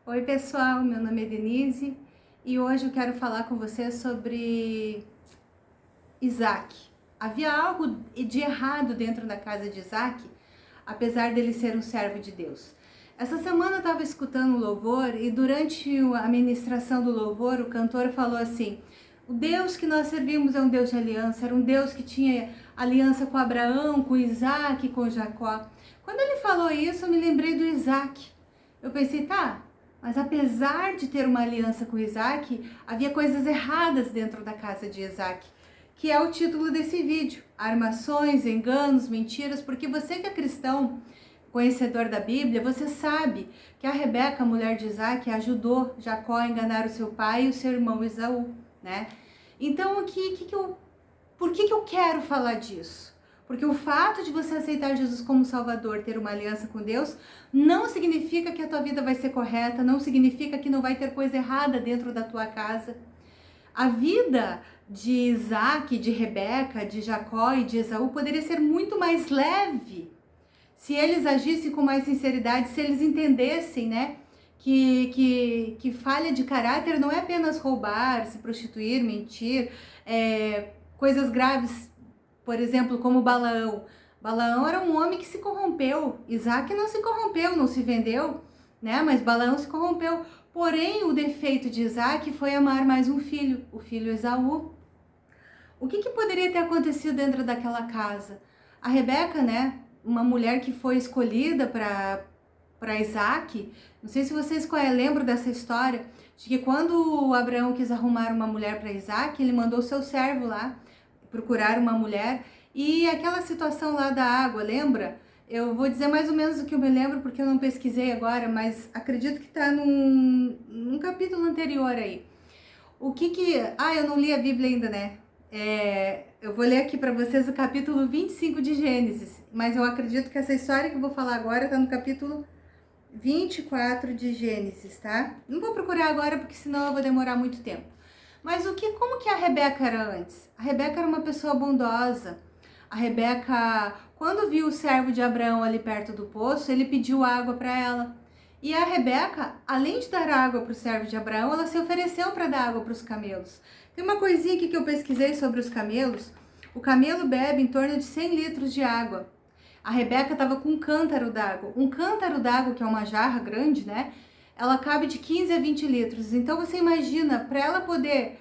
Oi pessoal, meu nome é Denise e hoje eu quero falar com você sobre Isaac. Havia algo de errado dentro da casa de Isaac, apesar dele ser um servo de Deus. Essa semana eu estava escutando o louvor e durante a ministração do louvor o cantor falou assim: o Deus que nós servimos é um Deus de aliança, era um Deus que tinha aliança com Abraão, com Isaac, com Jacó. Quando ele falou isso, eu me lembrei do Isaac. Eu pensei, tá, mas apesar de ter uma aliança com Isaac, havia coisas erradas dentro da casa de Isaac, que é o título desse vídeo: armações, enganos, mentiras, porque você que é cristão, conhecedor da Bíblia, você sabe que a Rebeca, mulher de Isaac, ajudou Jacó a enganar o seu pai e o seu irmão Esaú, né? Então, por que eu quero falar disso? Porque o fato de você aceitar Jesus como Salvador, ter uma aliança com Deus, não significa que a tua vida vai ser correta, não significa que não vai ter coisa errada dentro da tua casa. A vida de Isaac, de Rebeca, de Jacó e de Esaú poderia ser muito mais leve se eles agissem com mais sinceridade, se eles entendessem, né, que falha de caráter não é apenas roubar, se prostituir, mentir, coisas graves, por exemplo, como Balaão. Balaão era um homem que se corrompeu. Isaac não se corrompeu, não se vendeu, né? Mas Balaão se corrompeu. Porém, o defeito de Isaac foi amar mais um filho, o filho Esaú. O que poderia ter acontecido dentro daquela casa? A Rebeca, né? Uma mulher que foi escolhida para Isaac. Não sei se vocês lembram dessa história, de que quando Abraão quis arrumar uma mulher para Isaac, ele mandou seu servo lá procurar uma mulher. E aquela situação lá da água, lembra? Eu vou dizer mais ou menos o que eu me lembro, porque eu não pesquisei agora, mas acredito que está num capítulo anterior aí. eu não li a Bíblia ainda, né? Eu vou ler aqui para vocês o capítulo 25 de Gênesis, mas eu acredito que essa história que eu vou falar agora está no capítulo 24 de Gênesis, tá? Não vou procurar agora, porque senão eu vou demorar muito tempo. Mas como que a Rebeca era antes? A Rebeca era uma pessoa bondosa. A Rebeca, quando viu o servo de Abraão ali perto do poço, ele pediu água para ela. E a Rebeca, além de dar água para o servo de Abraão, ela se ofereceu para dar água para os camelos. Tem uma coisinha aqui que eu pesquisei sobre os camelos. O camelo bebe em torno de 100 litros de água. A Rebeca estava com um cântaro d'água. Um cântaro d'água, que é uma jarra grande, né? Ela cabe de 15 a 20 litros. Então você imagina, para ela poder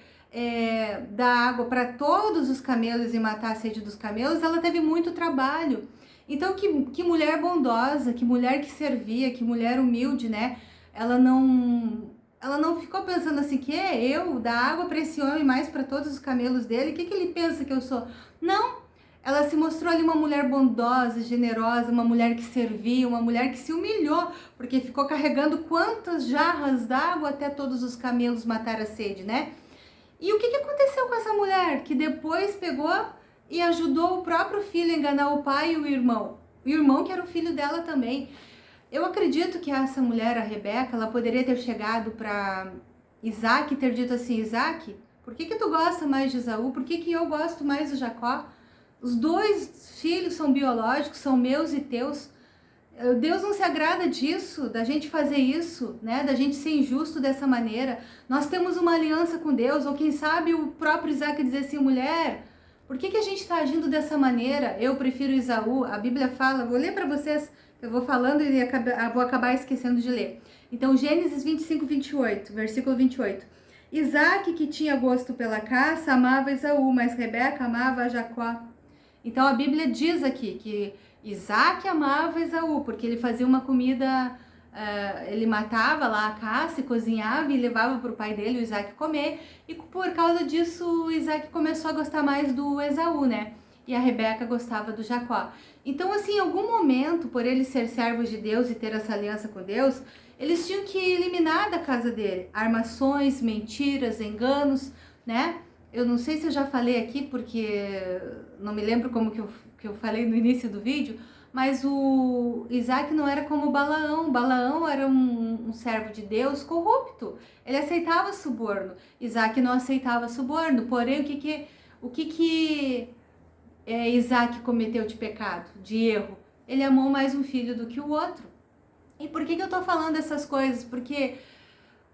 dar água para todos os camelos e matar a sede dos camelos, ela teve muito trabalho. Então que mulher bondosa, que mulher que servia, que mulher humilde, né? Ela não ficou pensando assim, que eu dar água para esse homem mais para todos os camelos dele, o que ele pensa que eu sou? Não, ela se mostrou ali uma mulher bondosa, generosa, uma mulher que servia, uma mulher que se humilhou, porque ficou carregando quantas jarras d'água até todos os camelos matar a sede, né? E o que aconteceu com essa mulher? Que depois pegou e ajudou o próprio filho a enganar o pai e o irmão. O irmão que era o filho dela também. Eu acredito que essa mulher, a Rebeca, ela poderia ter chegado para Isaac e ter dito assim: Isaac, por que tu gosta mais de Esaú? Por que eu gosto mais de Jacó? Os dois filhos são biológicos, são meus e teus. Deus não se agrada disso, da gente fazer isso, né? Da gente ser injusto dessa maneira. Nós temos uma aliança com Deus, ou quem sabe o próprio Isaac dizer assim: mulher, por que a gente está agindo dessa maneira? Eu prefiro Esaú. A Bíblia fala, vou ler para vocês, eu vou falando e vou acabar esquecendo de ler. Então, Gênesis 25, 28, versículo 28. Isaac, que tinha gosto pela caça, amava Esaú, mas Rebeca amava Jacó. Então, a Bíblia diz aqui que Isaac amava Esaú, porque ele fazia uma comida, ele matava lá a caça e cozinhava e levava para o pai dele, o Isaac, comer. E por causa disso, o Isaac começou a gostar mais do Esaú, né? E a Rebeca gostava do Jacó. Então, assim, em algum momento, por eles ser servos de Deus e ter essa aliança com Deus, eles tinham que eliminar da casa dele armações, mentiras, enganos, né? Eu não sei se eu já falei aqui, porque não me lembro como que eu falei no início do vídeo, mas o Isaac não era como Balaão. Balaão era um servo de Deus corrupto. Ele aceitava suborno. Isaac não aceitava suborno. Porém, o que Isaac cometeu de pecado, de erro? Ele amou mais um filho do que o outro. E por que eu tô falando essas coisas? Porque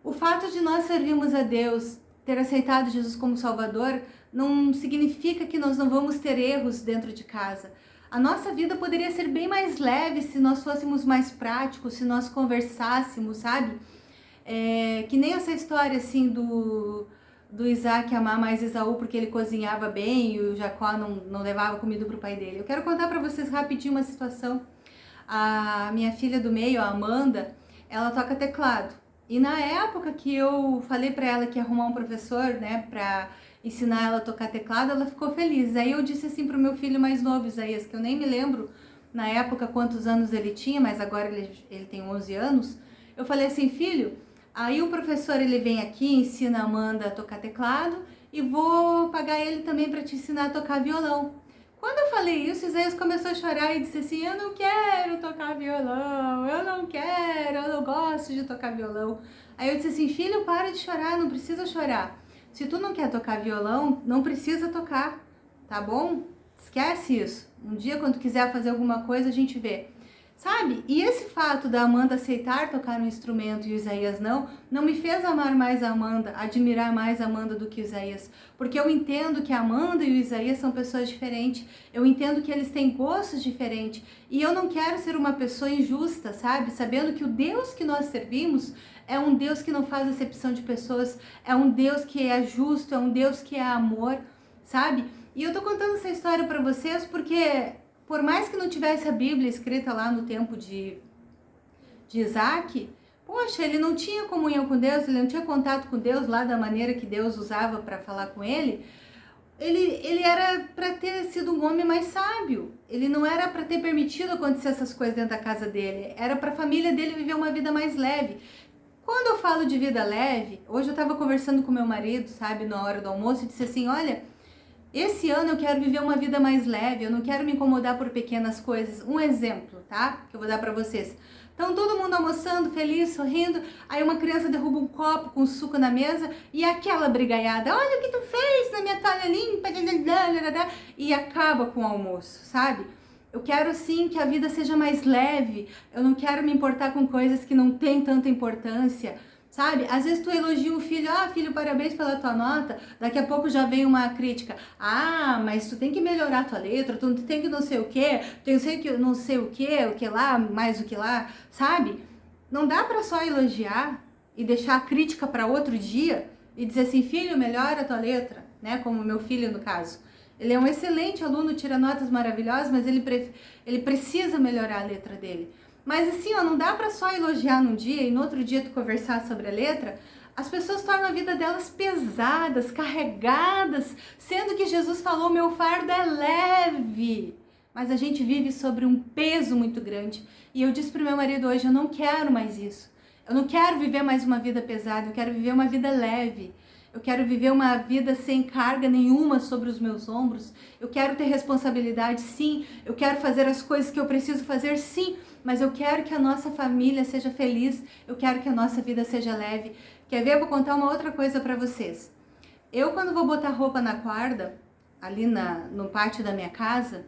O fato de nós servirmos a Deus, ter aceitado Jesus como Salvador, não significa que nós não vamos ter erros dentro de casa. A nossa vida poderia ser bem mais leve se nós fôssemos mais práticos, se nós conversássemos, sabe? Que nem essa história assim do Isaac amar mais Esaú porque ele cozinhava bem e o Jacó não levava comida para o pai dele. Eu quero contar para vocês rapidinho uma situação. A minha filha do meio, a Amanda, ela toca teclado. E na época que eu falei para ela que ia arrumar um professor, né, para ensinar ela a tocar teclado, ela ficou feliz. Aí eu disse assim pro meu filho mais novo, Isaías, que eu nem me lembro na época quantos anos ele tinha, mas agora ele tem 11 anos. Eu falei assim, filho, aí o professor ele vem aqui, ensina a Amanda a tocar teclado e vou pagar ele também para te ensinar a tocar violão. Quando eu falei isso, Isaías começou a chorar e disse assim, eu não quero tocar violão, eu não quero, eu não gosto de tocar violão. Aí eu disse assim, filho, para de chorar, não precisa chorar. Se tu não quer tocar violão, não precisa tocar, tá bom? Esquece isso. Um dia, quando quiser fazer alguma coisa, a gente vê. Sabe? E esse fato da Amanda aceitar tocar um instrumento e o Isaías não me fez amar mais a Amanda, admirar mais a Amanda do que o Isaías. Porque eu entendo que a Amanda e o Isaías são pessoas diferentes. Eu entendo que eles têm gostos diferentes. E eu não quero ser uma pessoa injusta, sabe? Sabendo que o Deus que nós servimos é um Deus que não faz acepção de pessoas, é um Deus que é justo, é um Deus que é amor, sabe? E eu tô contando essa história para vocês porque, por mais que não tivesse a Bíblia escrita lá no tempo de Isaac, poxa, ele não tinha comunhão com Deus, ele não tinha contato com Deus lá da maneira que Deus usava para falar com ele. Ele era para ter sido um homem mais sábio. Ele não era para ter permitido acontecer essas coisas dentro da casa dele. Era para a família dele viver uma vida mais leve. Quando eu falo de vida leve, hoje eu estava conversando com meu marido, sabe, na hora do almoço, e disse assim, olha, esse ano eu quero viver uma vida mais leve, eu não quero me incomodar por pequenas coisas. Um exemplo, tá? Que eu vou dar pra vocês. Então todo mundo almoçando, feliz, sorrindo, aí uma criança derruba um copo com suco na mesa e aquela brigaiada, olha o que tu fez na minha toalha limpa, e acaba com o almoço, sabe? Eu quero sim que a vida seja mais leve, eu não quero me importar com coisas que não têm tanta importância, sabe? Às vezes tu elogia um filho, filho, parabéns pela tua nota, daqui a pouco já vem uma crítica, mas tu tem que melhorar a tua letra, tu tem que não sei o que, não sei o que lá, mais o que lá, sabe? Não dá pra só elogiar e deixar a crítica para outro dia e dizer assim, filho, melhora a tua letra, né? Como meu filho no caso. Ele é um excelente aluno, tira notas maravilhosas, mas ele precisa melhorar a letra dele. Mas assim, não dá pra só elogiar num dia e no outro dia tu conversar sobre a letra. As pessoas tornam a vida delas pesadas, carregadas, sendo que Jesus falou, meu fardo é leve. Mas a gente vive sobre um peso muito grande. E eu disse pro meu marido hoje, eu não quero mais isso. Eu não quero viver mais uma vida pesada, eu quero viver uma vida leve. Eu quero viver uma vida sem carga nenhuma sobre os meus ombros. Eu quero ter responsabilidade, sim. Eu quero fazer as coisas que eu preciso fazer, sim. Mas eu quero que a nossa família seja feliz. Eu quero que a nossa vida seja leve. Quer ver? Eu vou contar uma outra coisa para vocês. Eu, quando vou botar roupa na guarda, ali no pátio da minha casa,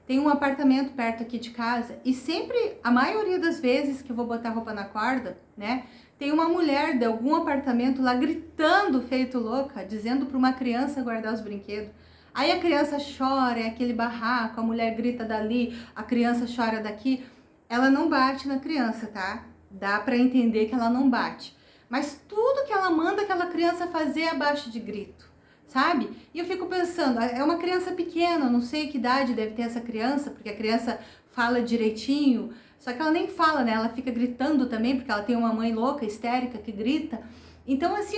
tem um apartamento perto aqui de casa. E sempre, a maioria das vezes que eu vou botar roupa na guarda, né? Tem uma mulher de algum apartamento lá gritando feito louca, dizendo para uma criança guardar os brinquedos. Aí a criança chora, é aquele barraco, a mulher grita dali, a criança chora daqui. Ela não bate na criança, tá? Dá para entender que ela não bate. Mas tudo que ela manda aquela criança fazer é abaixo de grito, sabe? E eu fico pensando, é uma criança pequena, não sei que idade deve ter essa criança, porque a criança fala direitinho, só que ela nem fala, né? Ela fica gritando também, porque ela tem uma mãe louca, histérica, que grita. Então, assim,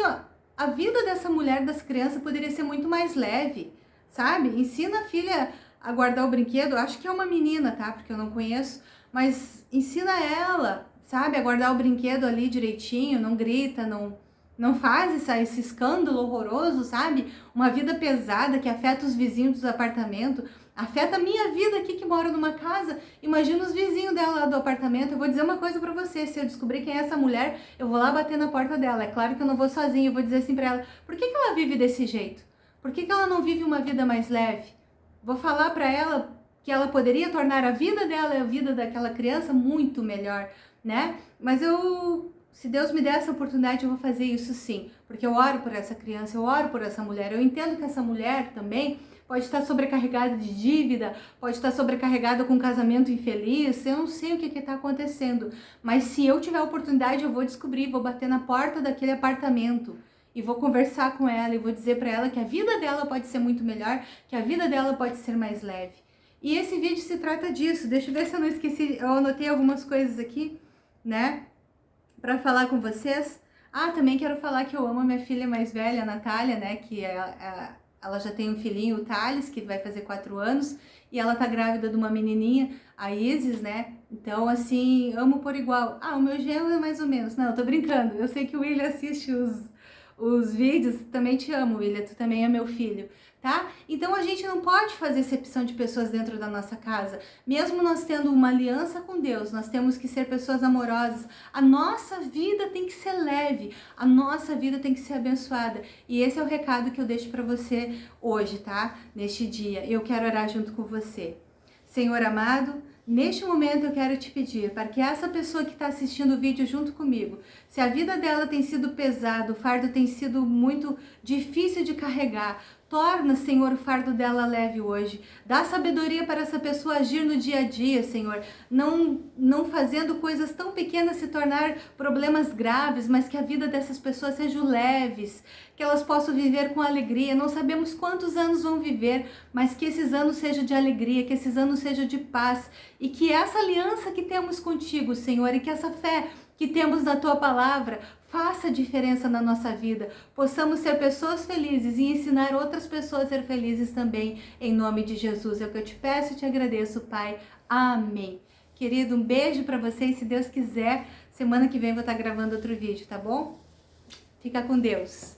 a vida dessa mulher, das crianças, poderia ser muito mais leve, sabe? Ensina a filha a guardar o brinquedo. Eu acho que é uma menina, tá? Porque eu não conheço. Mas ensina ela, sabe? A guardar o brinquedo ali direitinho, não grita, não faz esse escândalo horroroso, sabe? Uma vida pesada que afeta os vizinhos dos apartamentos. Afeta a minha vida aqui que mora numa casa. Imagina os vizinhos dela lá do apartamento. Eu vou dizer uma coisa pra você. Se eu descobrir quem é essa mulher, eu vou lá bater na porta dela. É claro que eu não vou sozinha. Eu vou dizer assim pra ela, por que ela vive desse jeito? Por que ela não vive uma vida mais leve? Vou falar pra ela que ela poderia tornar a vida dela e a vida daquela criança muito melhor, né? Mas eu se Deus me der essa oportunidade, eu vou fazer isso sim, porque eu oro por essa criança, eu oro por essa mulher. Eu entendo que essa mulher também pode estar sobrecarregada de dívida, pode estar sobrecarregada com um casamento infeliz, eu não sei o que está acontecendo, mas se eu tiver a oportunidade, eu vou descobrir, vou bater na porta daquele apartamento e vou conversar com ela e vou dizer para ela que a vida dela pode ser muito melhor, que a vida dela pode ser mais leve. E esse vídeo se trata disso. Deixa eu ver se eu não esqueci, eu anotei algumas coisas aqui, né, para falar com vocês. Também quero falar que eu amo a minha filha mais velha, a Natália, né, que ela já tem um filhinho, o Thales, que vai fazer 4 anos, e ela tá grávida de uma menininha, a Isis, né? Então, assim, amo por igual. O meu genro é mais ou menos. Não, eu tô brincando. Eu sei que o William assiste os vídeos. Também te amo, William. Tu também é meu filho, tá? Então, a gente não pode fazer exceção de pessoas dentro da nossa casa. Mesmo nós tendo uma aliança com Deus, nós temos que ser pessoas amorosas. A nossa vida tem que ser leve. A nossa vida tem que ser abençoada. E esse é o recado que eu deixo para você hoje, tá? Neste dia. Eu quero orar junto com você. Senhor amado, neste momento eu quero te pedir para que essa pessoa que está assistindo o vídeo junto comigo, se a vida dela tem sido pesada, o fardo tem sido muito difícil de carregar, torna, Senhor, o fardo dela leve hoje. Dá sabedoria para essa pessoa agir no dia a dia, Senhor, não fazendo coisas tão pequenas se tornar problemas graves, mas que a vida dessas pessoas seja leves, que elas possam viver com alegria. Não sabemos quantos anos vão viver, mas que esses anos sejam de alegria, que esses anos sejam de paz, e que essa aliança que temos contigo, Senhor, e que essa fé que temos na Tua Palavra faça diferença na nossa vida. Possamos ser pessoas felizes e ensinar outras pessoas a ser felizes também, em nome de Jesus. É o que eu te peço e te agradeço, Pai. Amém. Querido, um beijo para vocês. Se Deus quiser, semana que vem eu vou estar gravando outro vídeo, tá bom? Fica com Deus.